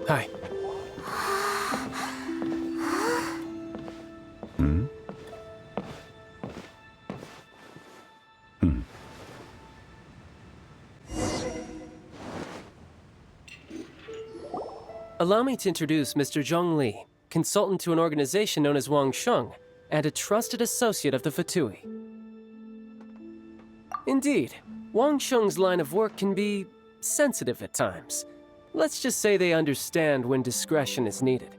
Hi. Allow me to introduce Mr. Zhong Li, consultant to an organization known as Wang Sheng, and a trusted associate of the Fatui. Indeed, Wang Sheng's line of work can be sensitive at times. Let's just say they understand when discretion is needed.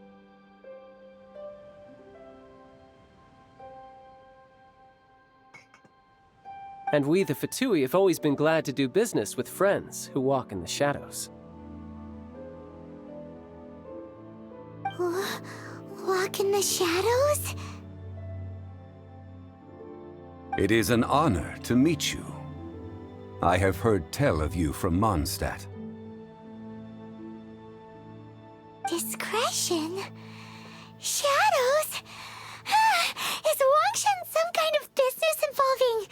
And we, the Fatui, have always been glad to do business with friends who walk in the shadows. Walk in the shadows? It is an honor to meet you. I have heard tell of you from Mondstadt. Discretion? Shadows? Is Wangshan some kind of business involving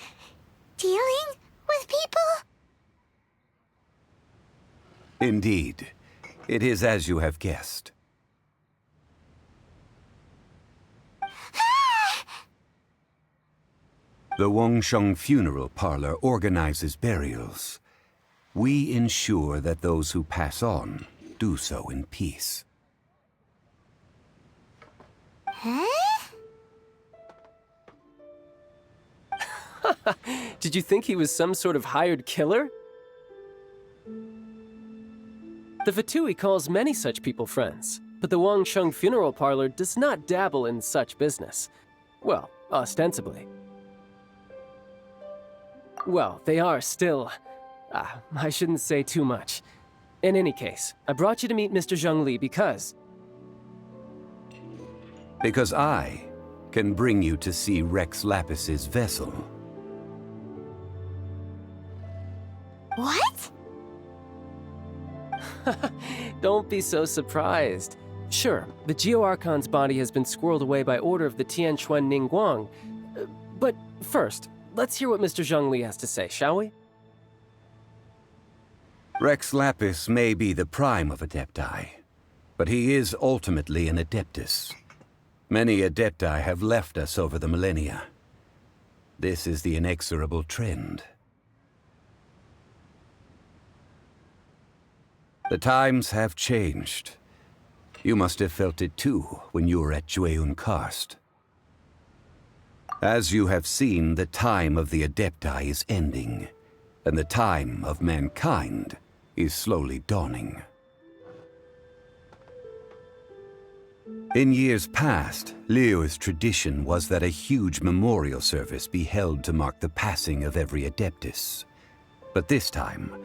dealing with people? Indeed. It is as you have guessed. The Wangsheng Funeral Parlor organizes burials. We ensure that those who pass on do so in peace. Huh? Did you think he was some sort of hired killer? The Fatui calls many such people friends, but the Wangsheng Funeral Parlor does not dabble in such business. Well, ostensibly. Well, they are still... I shouldn't say too much. In any case, I brought you to meet Mr. Zhong Li because... Because I can bring you to see Rex Lapis's vessel. What? Don't be so surprised. Sure, the Geo-Archon's body has been squirreled away by order of the Tianquan Ningguang. But first, let's hear what Mr. Zhong Li has to say, shall we? Rex Lapis may be the prime of Adepti, but he is ultimately an Adeptus. Many Adepti have left us over the millennia. This is the inexorable trend. The times have changed. You must have felt it too when you were at Jueyun Karst. As you have seen, the time of the Adepti is ending, and the time of mankind is slowly dawning. In years past, Liu's tradition was that a huge memorial service be held to mark the passing of every Adeptus. But this time,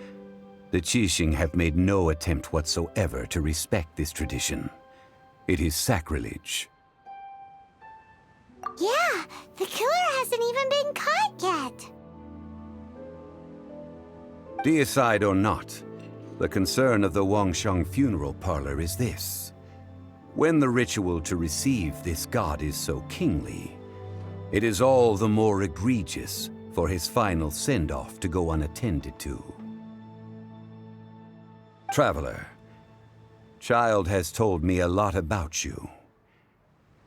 the Qixing have made no attempt whatsoever to respect this tradition. It is sacrilege. Yeah, the killer hasn't even been caught yet. Deicide or not, the concern of the Wangsheng Funeral Parlor is this. When the ritual to receive this god is so kingly, it is all the more egregious for his final send-off to go unattended to. Traveler, Child has told me a lot about you.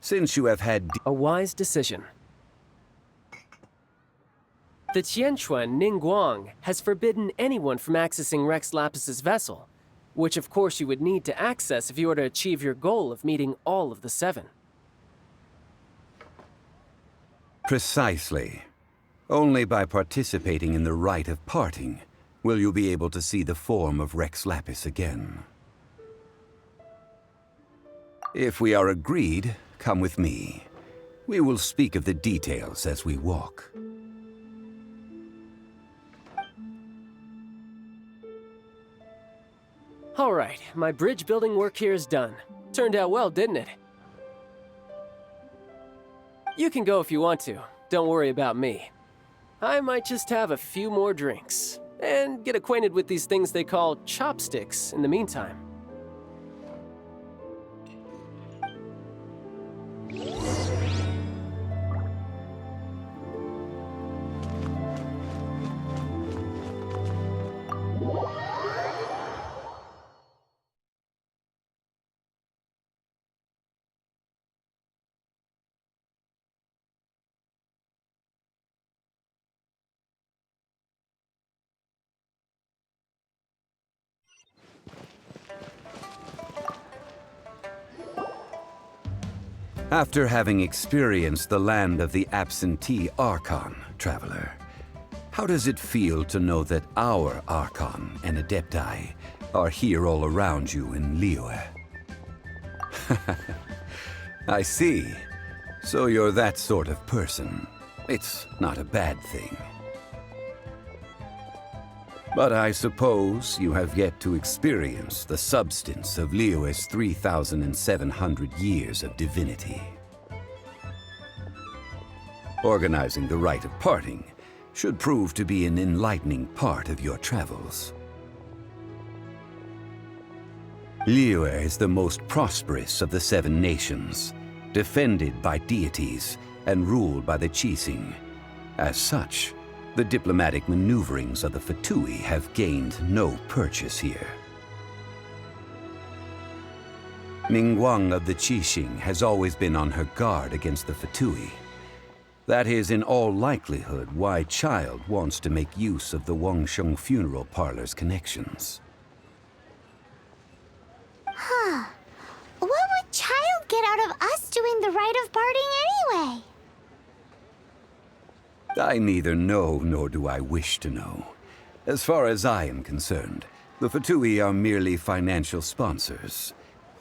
Since you have had... A wise decision. The Tianquan Ningguang has forbidden anyone from accessing Rex Lapis's vessel, which of course you would need to access if you were to achieve your goal of meeting all of the 7. Precisely. Only by participating in the rite of parting will you be able to see the form of Rex Lapis again. If we are agreed, come with me. We will speak of the details as we walk. All right, my bridge building work here is done. Turned out well, didn't it? You can go if you want to. Don't worry about me. I might just have a few more drinks and get acquainted with these things they call chopsticks in the meantime. After having experienced the land of the absentee Archon, traveler, how does it feel to know that our Archon and Adepti are here all around you in Liyue? I see. So you're that sort of person. It's not a bad thing. But I suppose you have yet to experience the substance of Liyue's 3,700 years of divinity. Organizing the rite of parting should prove to be an enlightening part of your travels. Liyue is the most prosperous of the 7 nations, defended by deities and ruled by the Qixing. As such, the diplomatic maneuverings of the Fatui have gained no purchase here. Ningguang of the Qixing has always been on her guard against the Fatui. That is in all likelihood why Child wants to make use of the Wangsheng funeral parlor's connections. Huh. What would Child get out of us doing the rite of parting anyway? I neither know nor do I wish to know. As far as I am concerned, the Fatui are merely financial sponsors.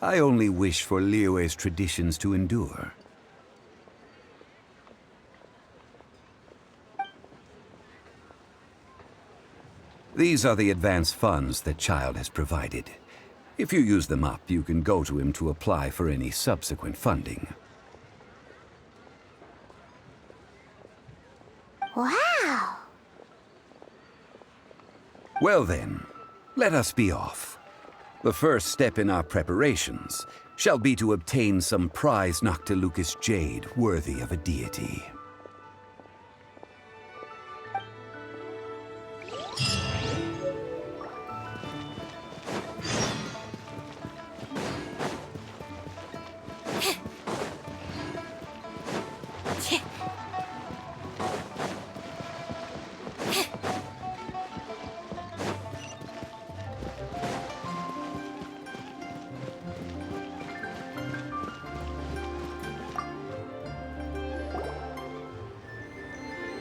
I only wish for Liyue's traditions to endure. These are the advance funds that Child has provided. If you use them up, you can go to him to apply for any subsequent funding. Wow! Well then, let us be off. The first step in our preparations shall be to obtain some prized Noctilucous jade worthy of a deity.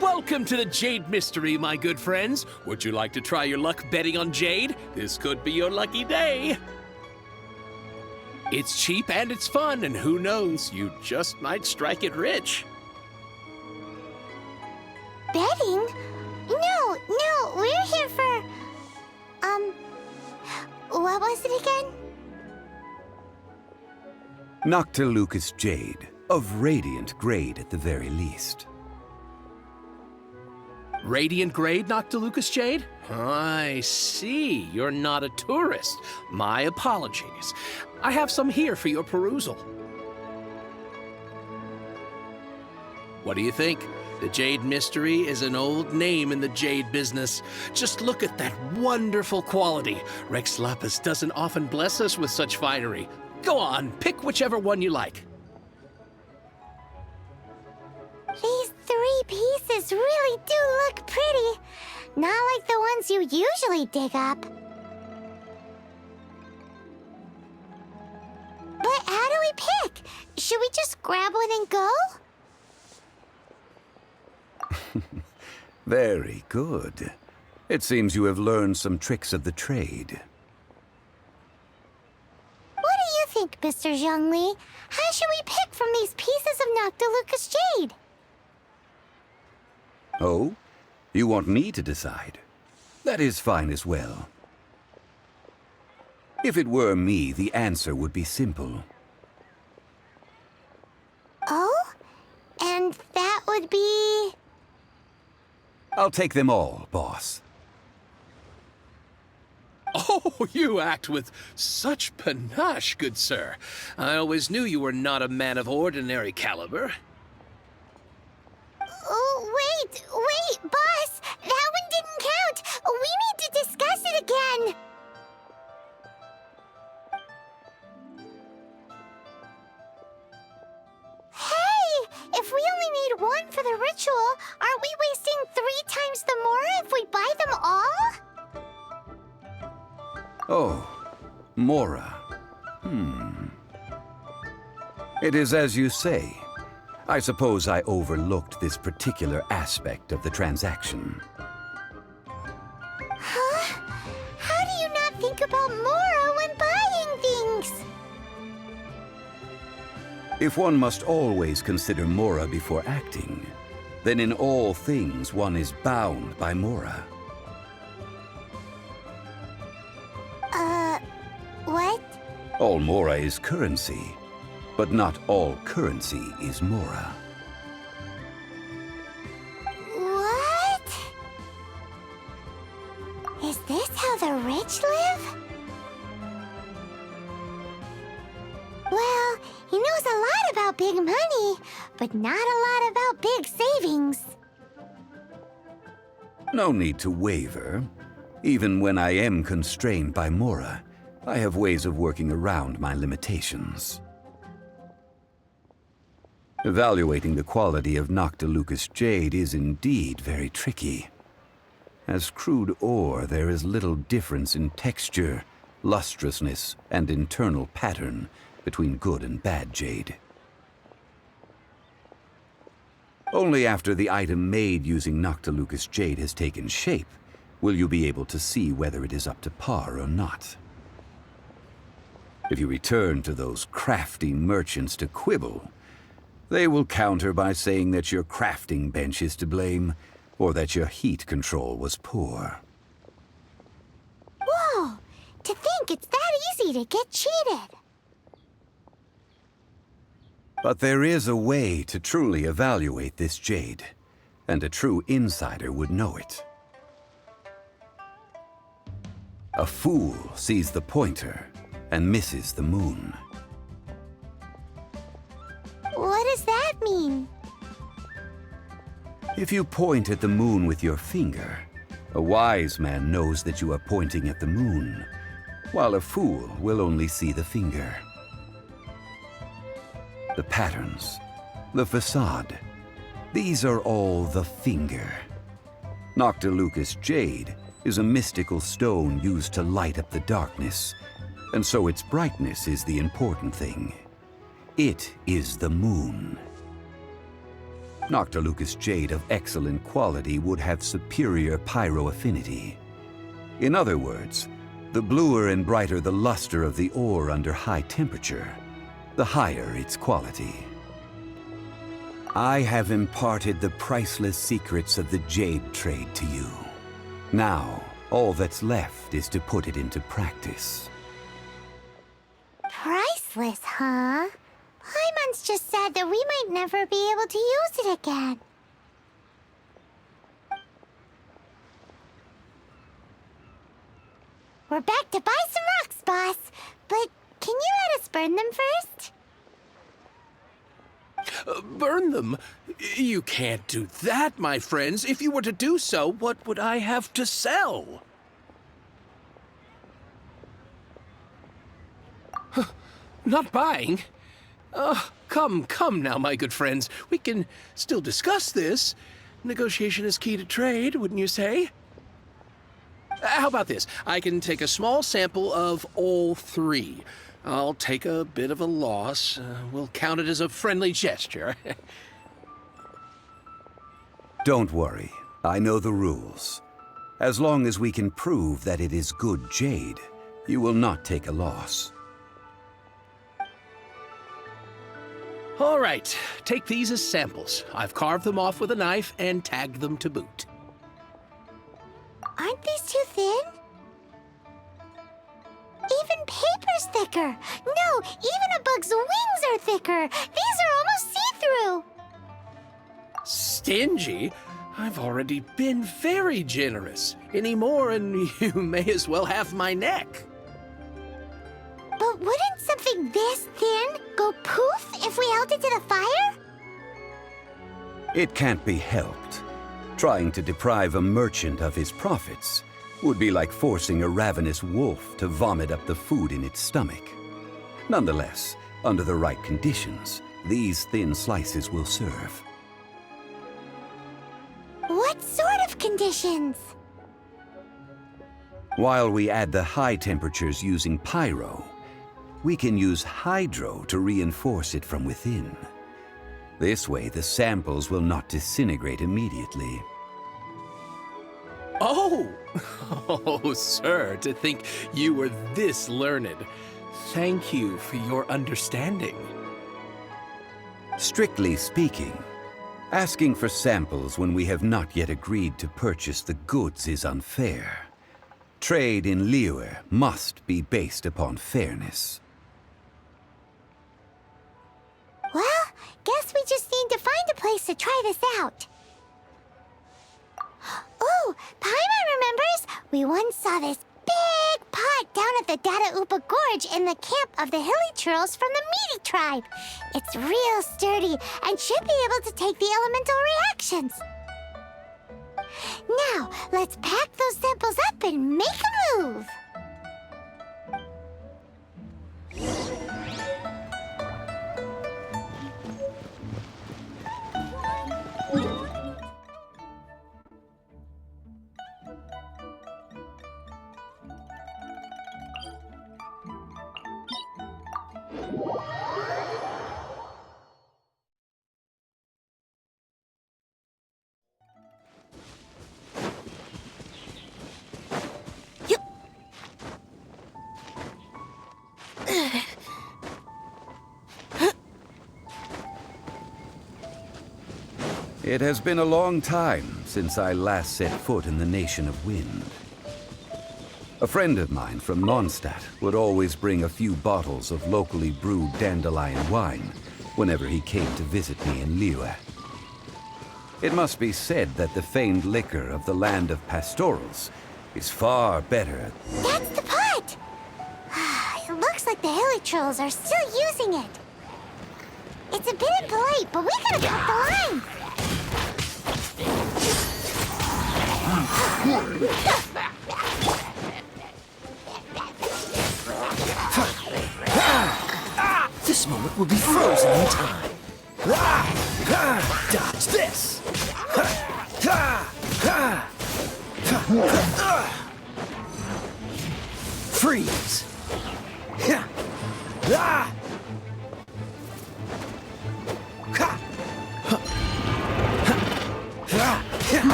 Welcome to the Jade Mystery, my good friends. Would you like to try your luck betting on Jade? This could be your lucky day. It's cheap and it's fun, and who knows, you just might strike it rich. Betting? No, we're here for... what was it again? Noctilucous jade, of radiant grade at the very least. Radiant grade, Noctilucous jade? I see. You're not a tourist. My apologies. I have some here for your perusal. What do you think? The Jade Mystery is an old name in the jade business. Just look at that wonderful quality. Rex Lapis doesn't often bless us with such finery. Go on, pick whichever one you like. These 3 pieces really do look pretty. Not like the ones you usually dig up. But how do we pick? Should we just grab one and go? Very good. It seems you have learned some tricks of the trade. What do you think, Mr. Zhongli? How should we pick from these pieces of Noctilucous jade? Oh? You want me to decide? That is fine as well. If it were me, the answer would be simple. Oh? And that would be... I'll take them all, boss. Oh, you act with such panache, good sir. I always knew you were not a man of ordinary caliber. Oh, wait, boss! That one didn't count! We need to discuss it again! Hey! If we only need one for the ritual, aren't we wasting 3 times the more if we buy them all? Oh, Mora. It is as you say. I suppose I overlooked this particular aspect of the transaction. Huh? How do you not think about Mora when buying things? If one must always consider Mora before acting, then in all things one is bound by Mora. What? All Mora is currency, but not all currency is Mora. What? Is this how the rich live? Well, he knows a lot about big money, but not a lot about big savings. No need to waver. Even when I am constrained by Mora, I have ways of working around my limitations. Evaluating the quality of Noctilucous jade is indeed very tricky. As crude ore, there is little difference in texture, lustrousness, and internal pattern between good and bad jade. Only after the item made using Noctilucous jade has taken shape will you be able to see whether it is up to par or not. If you return to those crafty merchants to quibble, they will counter by saying that your crafting bench is to blame, or that your heat control was poor. Whoa! To think it's that easy to get cheated! But there is a way to truly evaluate this jade, and a true insider would know it. A fool sees the pointer and misses the moon. What does that mean? If you point at the moon with your finger, a wise man knows that you are pointing at the moon, while a fool will only see the finger. The patterns, the facade, these are all the finger. Noctilucous jade is a mystical stone used to light up the darkness, and so its brightness is the important thing. It is the moon. Noctilucous jade of excellent quality would have superior pyro affinity. In other words, the bluer and brighter the luster of the ore under high temperature, the higher its quality. I have imparted the priceless secrets of the jade trade to you. Now, all that's left is to put it into practice. Priceless, huh? Paimon's just said that we might never be able to use it again. We're back to buy some rocks, boss. But can you let us burn them first? Burn them? You can't do that, my friends. If you were to do so, what would I have to sell? Not buying? Come now, my good friends. We can still discuss this. Negotiation is key to trade, wouldn't you say? How about this? I can take a small sample of all three. I'll take a bit of a loss. We'll count it as a friendly gesture. Don't worry, I know the rules. As long as we can prove that it is good jade, you will not take a loss. All right, take these as samples. I've carved them off with a knife and tagged them to boot. Aren't these too thin? Even paper's thicker. No, even a bug's wings are thicker. These are almost see-through. Stingy? I've already been very generous. Any more and you may as well have my neck. But wouldn't something this thin go poof if we held it to the fire? It can't be helped. Trying to deprive a merchant of his profits would be like forcing a ravenous wolf to vomit up the food in its stomach. Nonetheless, under the right conditions, these thin slices will serve. What sort of conditions? While we add the high temperatures using pyro, we can use hydro to reinforce it from within. This way, the samples will not disintegrate immediately. Oh! Oh, sir, to think you were this learned. Thank you for your understanding. Strictly speaking, asking for samples when we have not yet agreed to purchase the goods is unfair. Trade in Liyue must be based upon fairness. Well, guess we just need to find a place to try this out. Ooh, Paimon remembers we once saw this big pot down at the Data Upa Gorge in the camp of the hilly churls from the Meaty tribe. It's real sturdy and should be able to take the elemental reactions. Now, let's pack those samples up and make a move. It has been a long time since I last set foot in the Nation of Wind. A friend of mine from Mondstadt would always bring a few bottles of locally brewed dandelion wine whenever he came to visit me in Liyue. It must be said that the famed liquor of the land of pastorals is far better. That's the pot! It looks like the hilly trolls are still using it. It's a bit impolite, but we gotta cut the line. This moment will be frozen in time. Dodge this! Freeze!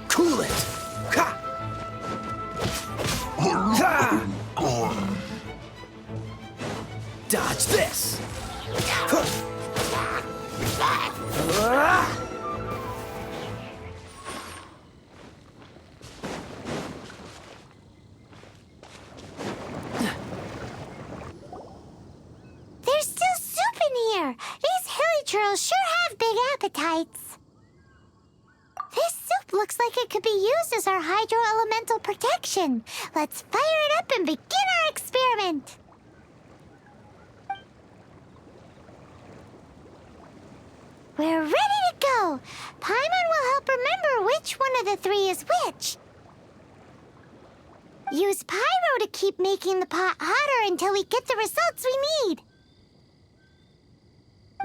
Cool it! Dodge this! There's still soup in here. These hilly trolls sure have big appetites. This soup looks like it could be used as our hydro-elemental protection. Let's fire it up and begin our experiment. We're ready to go. Paimon will help remember which one of the three is which. Use pyro to keep making the pot hotter until we get the results we need.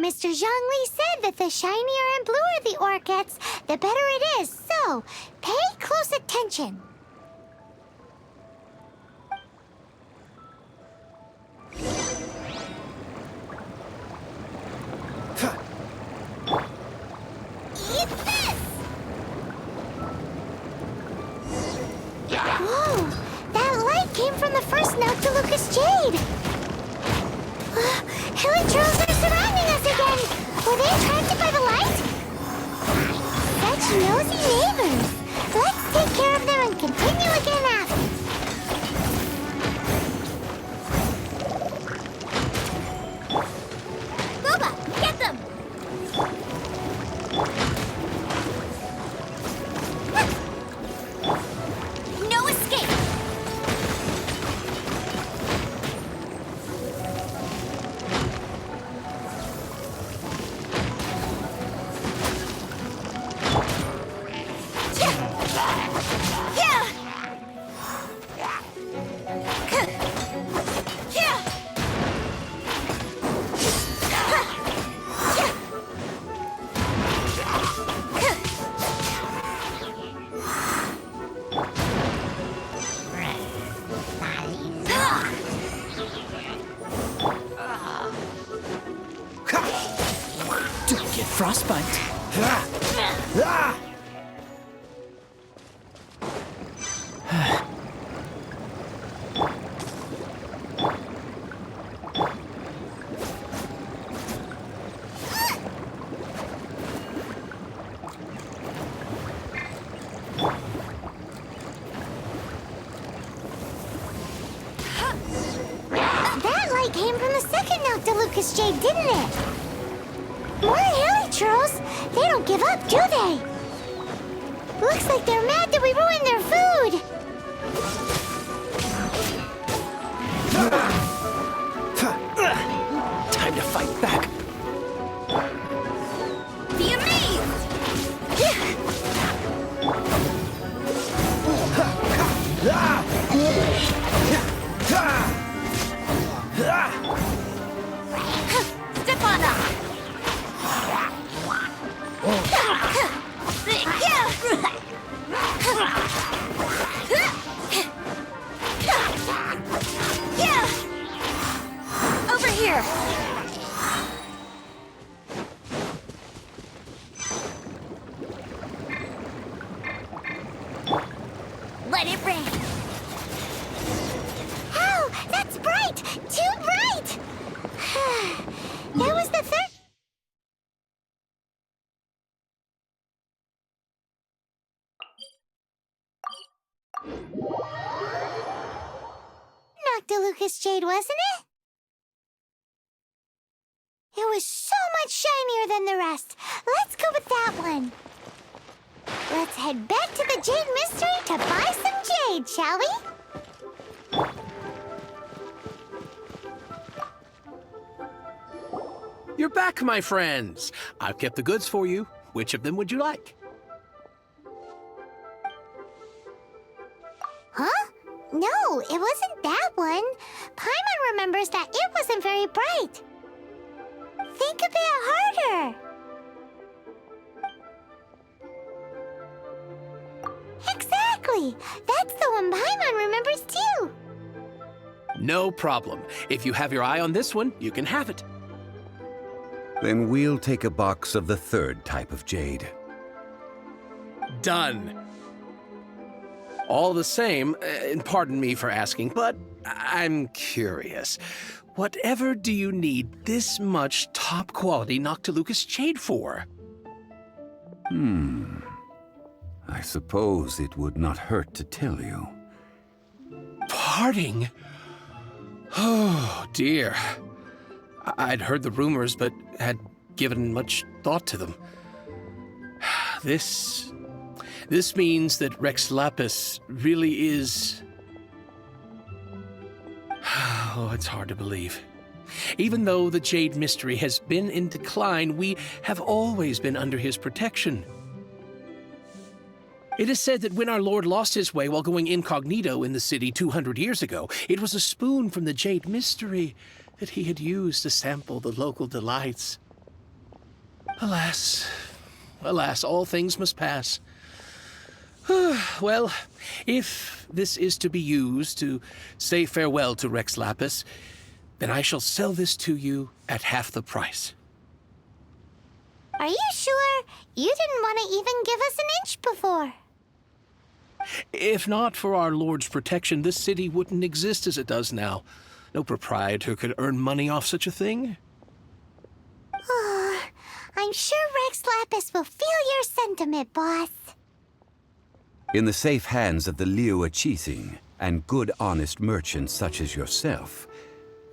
Mr. Zhongli said that the shinier and bluer the ore gets, the better it is, so pay close attention. Eat this! Whoa! That light came from the first Noctilucous Jade! Hilly trolls are surrounding us again! Were they attracted by the light? Such nosy neighbors! Let's take care of them and continue again after. Boba, get them! No escape! frostbite. Ah! Ah! That light came from the second Noctilucous Jade, didn't it? More hilichurls? They don't give up, do they? Looks like they're mad that we ruined their food. Time to fight back. Be amazed! Step on up! Over here! Let it rain! Oh, that's bright! Too bright! That was the third... Noctilucous Jade, wasn't it? It was so much shinier than the rest. Let's go with that one. Let's head back to the Jade Mystery to buy some jade, shall we? You're back, my friends. I've kept the goods for you. Which of them would you like? Huh? No, it wasn't that one. Paimon remembers that it wasn't very bright. Think a bit harder. Exactly. That's the one Paimon remembers too. No problem. If you have your eye on this one, you can have it. Then we'll take a box of the third type of jade. Done. All the same, and pardon me for asking, but I'm curious. Whatever do you need this much top-quality Noctilucous Jade for? I suppose it would not hurt to tell you. Parting? Oh, dear. I'd heard the rumors, but had given much thought to them. This means that Rex Lapis really is... Oh, it's hard to believe. Even though the Jade Mystery has been in decline, we have always been under his protection. It is said that when our Lord lost his way while going incognito in the city 200 years ago, it was a spoon from the Jade Mystery that he had used to sample the local delights. Alas, alas, all things must pass. Well, if this is to be used to say farewell to Rex Lapis, then I shall sell this to you at half the price. Are you sure? You didn't want to even give us an inch before. If not for our Lord's protection, this city wouldn't exist as it does now. No proprietor could earn money off such a thing. Oh, I'm sure Rex Lapis will feel your sentiment, boss. In the safe hands of the Liu Chising and good honest merchants such as yourself,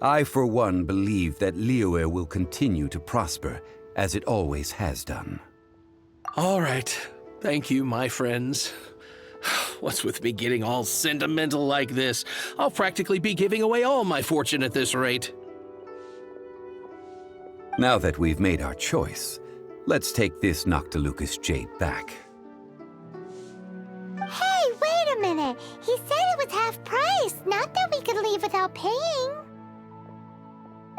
I for one believe that Liyue will continue to prosper as it always has done. All right. Thank you, my friends. What's with me getting all sentimental like this? I'll practically be giving away all my fortune at this rate. Now that we've made our choice, let's take this Noctilucous Jade back. Hey, wait a minute. He said it was half price, not that we could leave without paying.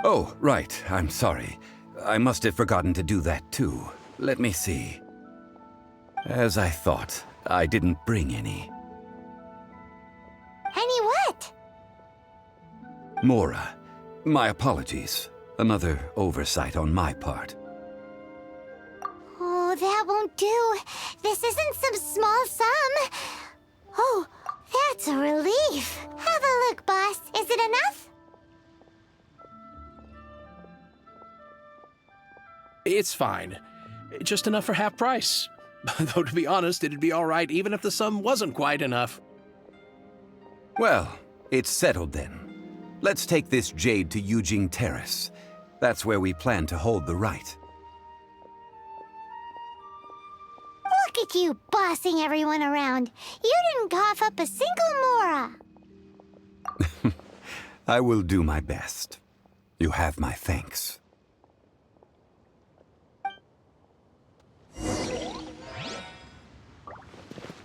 Oh, right. I'm sorry. I must have forgotten to do that too. Let me see. As I thought, I didn't bring any. Any what? Mora, my apologies. Another oversight on my part. No, that won't do. This isn't some small sum. Oh, that's a relief. Have a look, boss. Is it enough? It's fine. Just enough for half price. Though, to be honest, it'd be all right even if the sum wasn't quite enough. Well, it's settled then. Let's take this jade to Yujing Terrace. That's where we plan to hold the rite. Look at you bossing everyone around. You didn't cough up a single mora. I will do my best. You have my thanks.